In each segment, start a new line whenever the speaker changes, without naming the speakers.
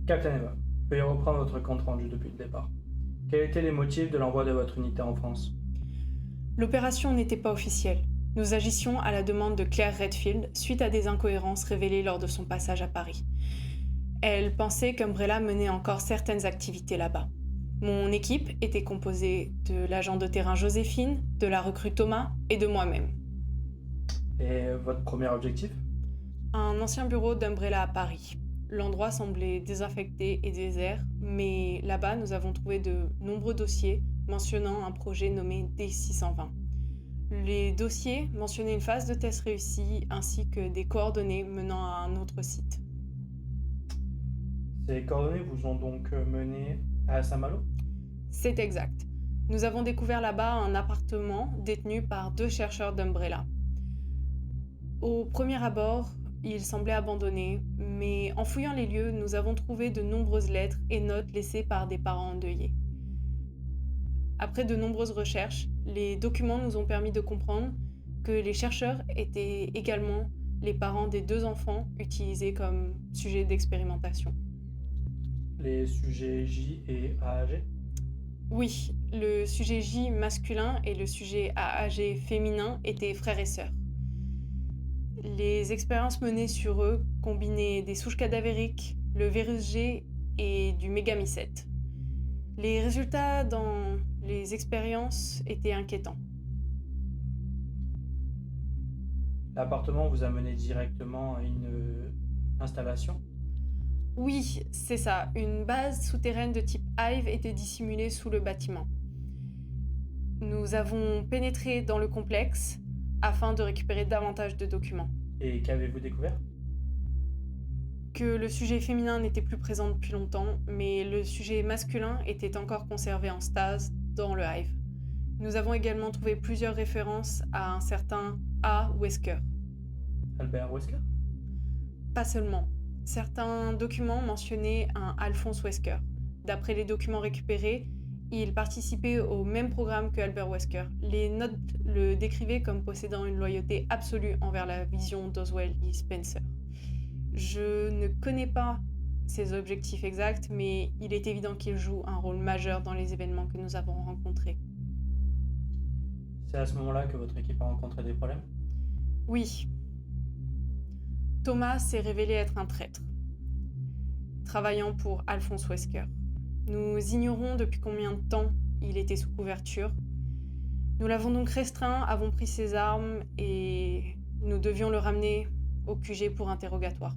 Captain Eva, veuillez reprendre votre compte rendu depuis le départ. Quels étaient les motifs de l'envoi de votre unité en France?
L'opération n'était pas officielle. Nous agissions à la demande de Claire Redfield suite à des incohérences révélées lors de son passage à Paris. Elle pensait qu'Umbrella menait encore certaines activités là-bas. Mon équipe était composée de l'agent de terrain Joséphine, de la recrue Thomas et de moi-même.
Et votre premier objectif?
Un ancien bureau d'Umbrella à Paris. L'endroit semblait désaffecté et désert, mais là-bas nous avons trouvé de nombreux dossiers mentionnant un projet nommé D620. Les dossiers mentionnaient une phase de test réussie ainsi que des coordonnées menant à un autre site.
Ces coordonnées vous ont donc mené à Saint-Malo?
C'est exact. Nous avons découvert là-bas un appartement détenu par 2 chercheurs d'Umbrella. Au premier abord, il semblait abandonné, mais en fouillant les lieux, nous avons trouvé de nombreuses lettres et notes laissées par des parents endeuillés. Après de nombreuses recherches, les documents nous ont permis de comprendre que les chercheurs étaient également les parents des 2 enfants utilisés comme sujets d'expérimentation.
Les sujets J et AAG?
Oui, le sujet J masculin et le sujet AAG féminin étaient frères et sœurs. Les expériences menées sur eux combinaient des souches cadavériques, le virus G et du mégamycète. Les résultats dans les expériences étaient inquiétants.
L'appartement vous a mené directement à une installation?
Oui, c'est ça. Une base souterraine de type Hive était dissimulée sous le bâtiment. Nous avons pénétré dans le complexe afin de récupérer davantage de documents.
Et qu'avez-vous découvert?
Que le sujet féminin n'était plus présent depuis longtemps, mais le sujet masculin était encore conservé en stase dans le Hive. Nous avons également trouvé plusieurs références à un certain A. Wesker.
Albert Wesker?
Pas seulement. Certains documents mentionnaient un Alphonse Wesker. D'après les documents récupérés, il participait au même programme que Albert Wesker. Les notes le décrivaient comme possédant une loyauté absolue envers la vision d'Oswald E. Spencer. Je ne connais pas ses objectifs exacts, mais il est évident qu'il joue un rôle majeur dans les événements que nous avons rencontrés.
C'est à ce moment-là que votre équipe a rencontré des problèmes?
Oui, Thomas s'est révélé être un traître, travaillant pour Alphonse Wesker. Nous ignorons depuis combien de temps il était sous couverture. Nous l'avons donc restreint, avons pris ses armes et nous devions le ramener au QG pour interrogatoire.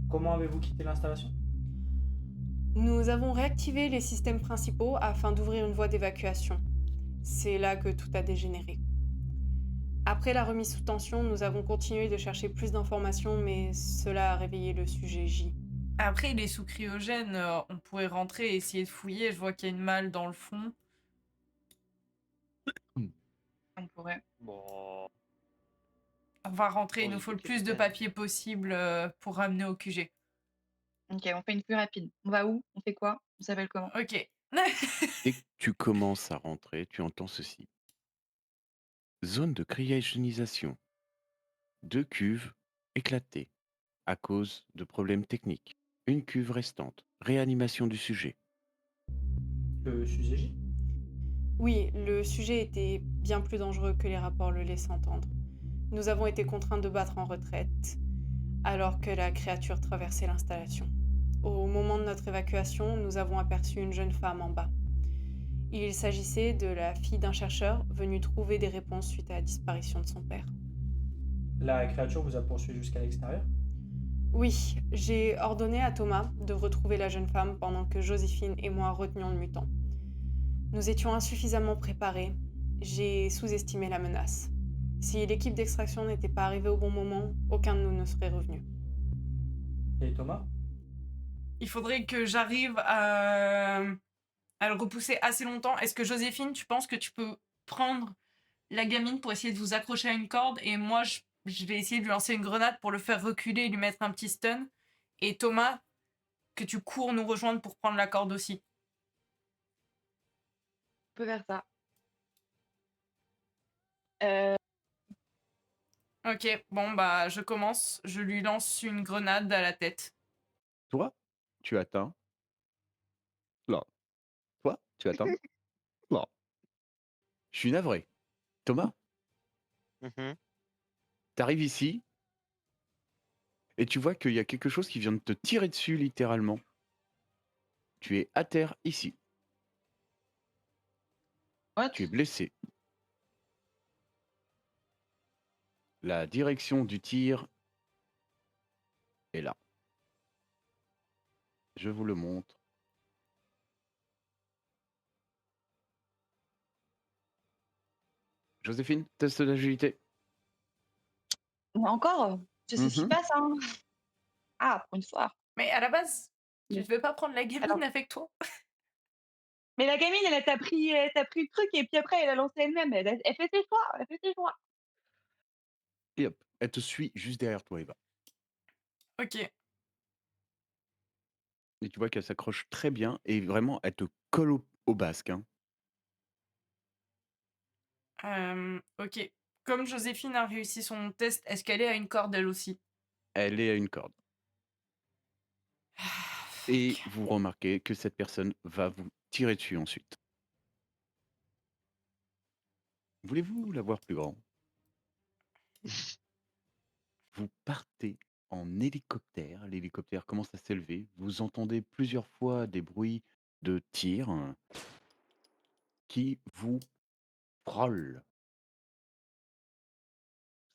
Comment avez-vous quitté l'installation?
Nous avons réactivé les systèmes principaux afin d'ouvrir une voie d'évacuation. C'est là que tout a dégénéré. Après la remise sous tension, nous avons continué de chercher plus d'informations, mais cela a réveillé le sujet J.
Après, il est sous cryogène, on pourrait rentrer et essayer de fouiller. Je vois qu'il y a une malle dans le fond. On pourrait.
Bon,
On va rentrer, il nous
oui,
faut le
ok,
plus de
peut-être.
papier possible pour ramener au QG.
Ok, on fait une plus rapide. On va où? On fait quoi? On s'appelle comment?
Ok.
Dès que tu commences à rentrer, tu entends ceci. Zone de cryogénisation. 2 cuves éclatées à cause de problèmes techniques. Une cuve restante. Réanimation du sujet.
Le sujet J?
Oui, le sujet était bien plus dangereux que les rapports le laissent entendre. Nous avons été contraints de battre en retraite alors que la créature traversait l'installation. Au moment de notre évacuation, nous avons aperçu une jeune femme en bas. Il s'agissait de la fille d'un chercheur venu trouver des réponses suite à la disparition de son père.
La créature vous a poursuivi jusqu'à l'extérieur?
Oui, j'ai ordonné à Thomas de retrouver la jeune femme pendant que Joséphine et moi retenions le mutant. Nous étions insuffisamment préparés. J'ai sous-estimé la menace. Si l'équipe d'extraction n'était pas arrivée au bon moment, aucun de nous ne serait revenu.
Et Thomas?
Il faudrait que j'arrive à le repousser assez longtemps. Est-ce que Joséphine, tu penses que tu peux prendre la gamine pour essayer de vous accrocher à une corde et moi, je vais essayer de lui lancer une grenade pour le faire reculer et lui mettre un petit stun. Et Thomas, que tu cours nous rejoindre pour prendre la corde aussi.
On peut faire ça. Euh,
Ok, bon bah je commence. Je lui lance une grenade à la tête.
Toi, tu atteins là. Toi, tu atteins là. Je suis navré. Thomas,
Mmh.
t'arrives ici et tu vois qu'il y a quelque chose qui vient de te tirer dessus littéralement. Tu es à terre ici.
What?
Tu es blessé. La direction du tir est là. Je vous le montre. Joséphine, test d'agilité.
Mais encore? Je sais
Mhm.
pas ça, hein. Ah, pour une fois.
Mais à la base, tu
Mais
devais pas prendre la gamine
alors
avec toi?
mais la gamine, elle t'a pris le truc et puis après elle a lancé elle-même. Elle fait ses choix, elle fait ses choix.
Et hop, elle te suit juste derrière toi, Eva.
OK.
Et tu vois qu'elle s'accroche très bien et vraiment, elle te colle au basque, hein.
OK. Comme Joséphine a réussi son test, est-ce qu'elle est à une corde elle aussi?
Elle est à une corde.
Ah,
Et
fuck.
vous remarquez que cette personne va vous tirer dessus ensuite. Voulez-vous la voir plus grand? Vous partez en hélicoptère. L'hélicoptère commence à s'élever. Vous entendez plusieurs fois des bruits de tir qui vous frôlent.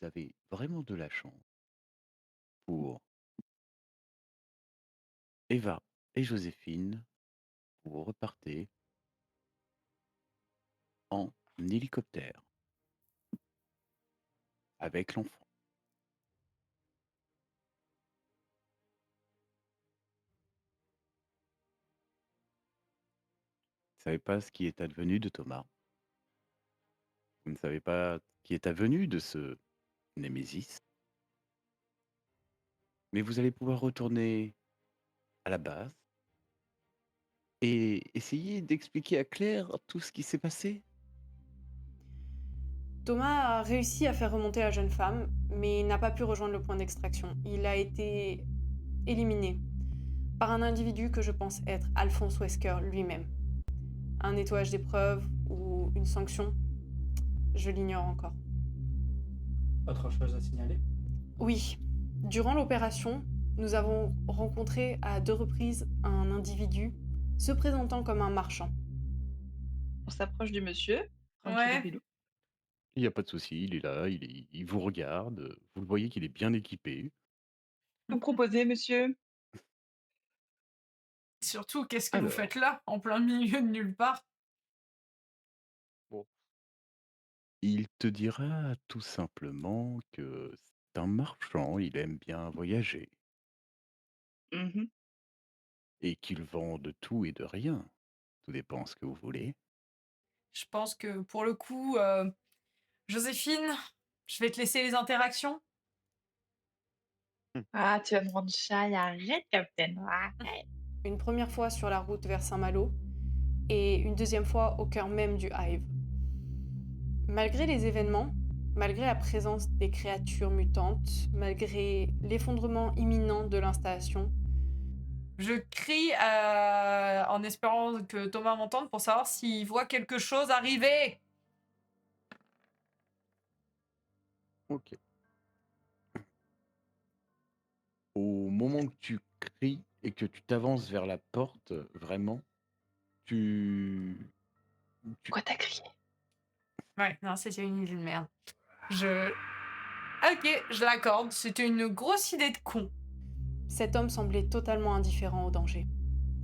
Vous avez vraiment de la chance pour Eva et Joséphine. Vous repartez en hélicoptère avec l'enfant. Vous ne savez pas ce qui est advenu de Thomas. Vous ne savez pas ce qui est advenu de ce Némésis. Mais vous allez pouvoir retourner à la base et essayer d'expliquer à Claire tout ce qui s'est passé.
Thomas a réussi à faire remonter la jeune femme, mais il n'a pas pu rejoindre le point d'extraction. Il a été éliminé par un individu que je pense être Alphonse Wesker lui-même. Un nettoyage des preuves ou une sanction, je l'ignore encore.
Autre chose à signaler?
Oui, durant l'opération, nous avons rencontré à 2 reprises un individu se présentant comme un marchand.
On s'approche du monsieur,
Ouais.
tranquillou.
Il n'y a pas de souci, il est là, il vous regarde, vous le voyez qu'il est bien équipé.
Vous proposez, monsieur?
Surtout, qu'est-ce que vous
Alors,
faites là, en plein milieu de nulle part?
Bon.
il te dira tout simplement que c'est un marchand, il aime bien voyager
Mmh.
et qu'il vend de tout et de rien. Tout dépend ce que vous voulez.
Je pense que pour le coup, Joséphine, je vais te laisser les interactions.
Ah, tu vas me rendre shy, arrête, Captain, arrête.
Une première fois sur la route vers Saint-Malo et une deuxième fois au cœur même du Hive. Malgré les événements, malgré la présence des créatures mutantes, malgré l'effondrement imminent de l'installation,
Je crie en espérant que Thomas m'entende pour savoir s'il voit quelque chose arriver.
Ok. Au moment que tu cries et que tu t'avances vers la porte, vraiment, tu...
Pourquoi t'as crié?
Ouais, non, c'était une idée de merde. Ok, je l'accorde, c'était une grosse idée de con.
cet homme semblait totalement indifférent au danger.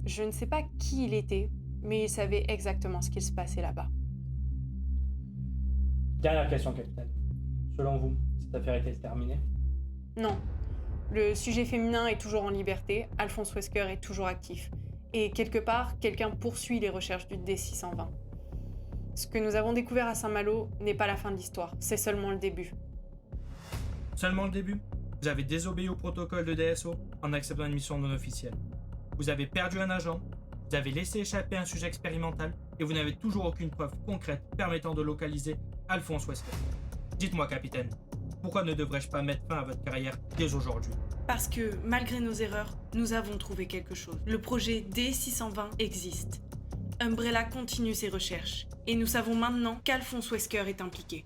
Je ne sais pas qui il était, mais il savait exactement ce qu'il se passait là-bas.
Dernière question, capitaine. Selon vous, cette affaire est-elle terminée?
Non. Le sujet féminin est toujours en liberté, Alphonse Wesker est toujours actif. Et quelque part, quelqu'un poursuit les recherches du D620. Ce que nous avons découvert à Saint-Malo n'est pas la fin de l'histoire, c'est seulement le début.
Seulement le début? Vous avez désobéi au protocole de DSO en acceptant une mission non officielle. Vous avez perdu un agent, vous avez laissé échapper un sujet expérimental et vous n'avez toujours aucune preuve concrète permettant de localiser Alphonse Wesker. Dites-moi, capitaine, Pourquoi ne devrais-je pas mettre fin à votre carrière dès aujourd'hui?
Parce que, malgré nos erreurs, nous avons trouvé quelque chose. Le projet D620 existe. Umbrella continue ses recherches. Et nous savons maintenant qu'Alphonse Wesker est impliqué.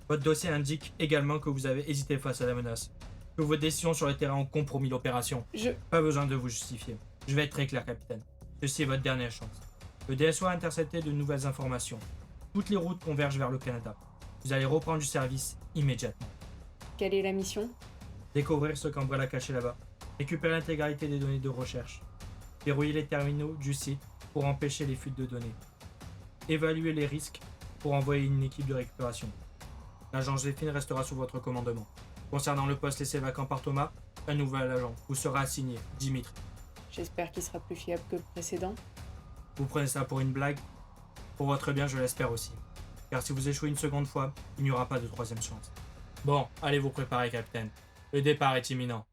Votre dossier indique également que vous avez hésité face à la menace, que vos décisions sur le terrain ont compromis l'opération. Pas besoin de vous justifier. Je vais être très clair, capitaine. Ceci est votre dernière chance. Le DSO a intercepté de nouvelles informations. Toutes les routes convergent vers le Canada. Vous allez reprendre du service immédiatement.
Quelle est la mission?
Découvrir ce qu'Umbrella a caché là-bas. Récupérer l'intégralité des données de recherche. Verrouiller les terminaux du site pour empêcher les fuites de données. Évaluer les risques pour envoyer une équipe de récupération. L'agent Joséphine restera sous votre commandement. Concernant le poste laissé vacant par Thomas, un nouvel agent vous sera assigné, Dimitri.
J'espère qu'il sera plus fiable que le précédent.
Vous prenez ça pour une blague? Pour votre bien, je l'espère aussi. Car si vous échouez une seconde fois, il n'y aura pas de troisième chance. Bon, allez vous préparer, capitaine. Le départ est imminent.